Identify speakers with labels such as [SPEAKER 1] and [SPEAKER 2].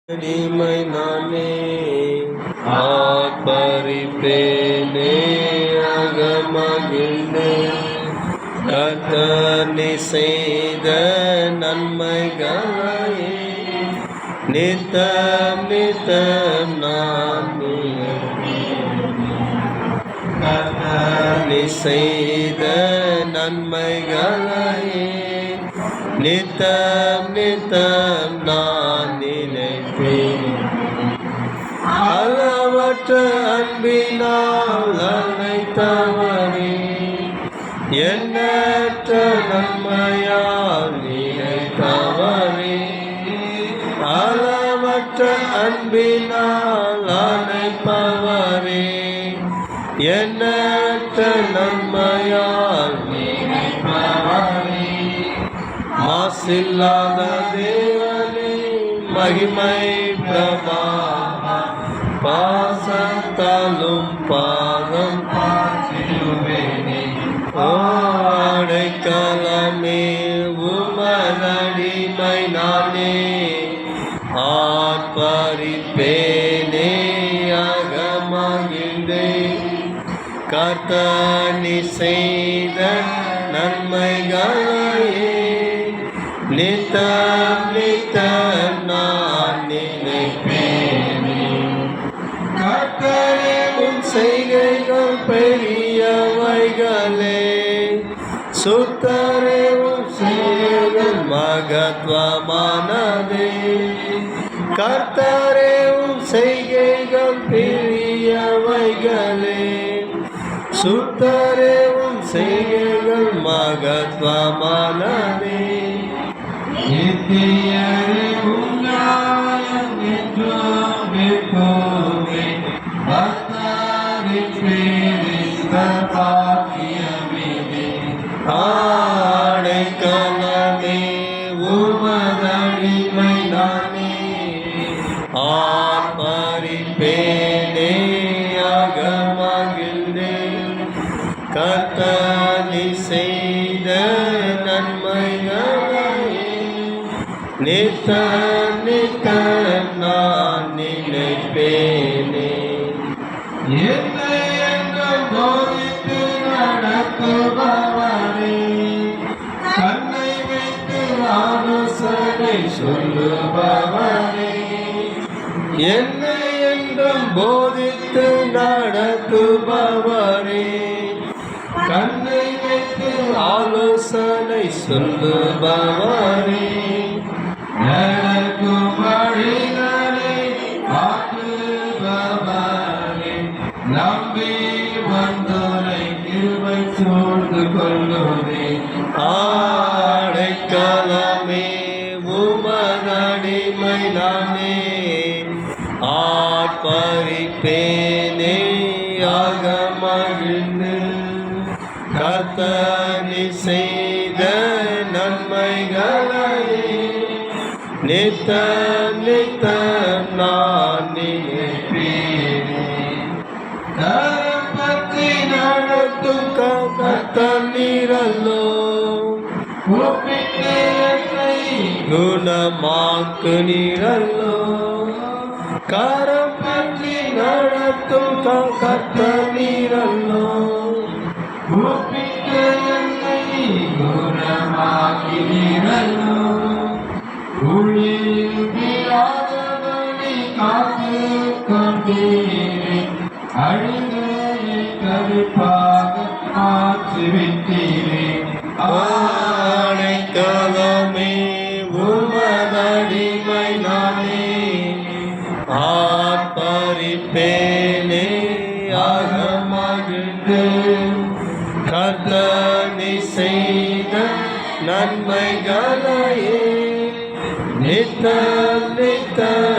[SPEAKER 1] அடிமை நானே ஆர்ப்பரிப்பேனே அகமகிழ்ந்தேன் கர்த்தர் நீ செய்த நன்மைகளை நித்தம் நித்தம் நான் கர்த்தர் நீ செய்த நன்மைகளை நித்தம் நித்தம் நான் நினைப்பேன் அளவற்ற அன்பினால் அழைத்தவரே எண்ணற்ற நன்மையால் நினைத்தவரே அளவற்ற அன்பினால் அழைப்பவரே எண்ணற்ற நன்மையால் நினைப்பவரே மாசில்லாத தேவனே மகிமை பிரபா பாசத்தாலும் பாதம் பாசிலுவேனே அடைக்கலமே உமதடிமை நானே ஆர்ப்பரிப்பேனே அகமகிழ்ந்தேன் கர்த்தர் நீ செய்த நன்மைகளையே நித்தம் நித்தம் நான் நினைப்பேனே கர்த்தரே உம் செய்கைகள் பெரியவைகளே சுத்தரே உம் செய்கைகள் மகத்துவமானதே கர்த்தரே உம் செய்கைகள் பெரியவைகளே சுத்தரே உம் செய்கைகள் மகத்துவமானதே நித்தியரே உன்னாயம் என்றும் எப்போதுமே பக்தரின் பேரில் பாக்கியமே ஆடைக்கலமே உமதடிமை நானே ஆர்ப்பரிப்பேனே அகமகிழ்ந்தேன் கர்த்தர் நீ செய்த நன்மைகளை நித்தம் நித்தம் நான் நினைப்பேனே என்னை என்றும் போதித்து நடத்துபவரே கண்ணை வைத்து ஆலோசனை சொல்லுபவரே என்னை என்றும் போதித்து நடத்துபவரே கண்ணை வைத்து ஆலோசனை சொல்லுபவரே நடக்கும் வழிகளை காட்டுபவரே நம்பி வந்தோரை கிருபை சூழ்ந்து கொள்ளுதே ஆடைக்கலமே உமதடிமை நானே ஆர்ப்பரிப்பேனே அகமகிழ்ந்து கர்த்தர் நீ செய்த நன்மைகளை நித்தம் நித்தம் நான் நினைப்பேனே கரம் பற்றி நடத்தும் கர்த்தர் நீரல்லோ கூப்பிட்டு என்னை குணமாக்கு நீரல்லோ கரம் பற்றி நடத்தும் கர்த்தர் நீரல்லோ கூப்பிட்டு என்னை குணமாக்கி நீரல்லோ காத்து கொண்டீரே அழுகையை கருப்பாக மாற்றிவிட்டீரே ஆடைக்கலமே உமதடிமை நானே ஆர்ப்பரிப்பேனே அகமகிழ்ந்தேன் கர்த்தர் நீ செய்த நன்மைகளையே நித்தம் நித்தம்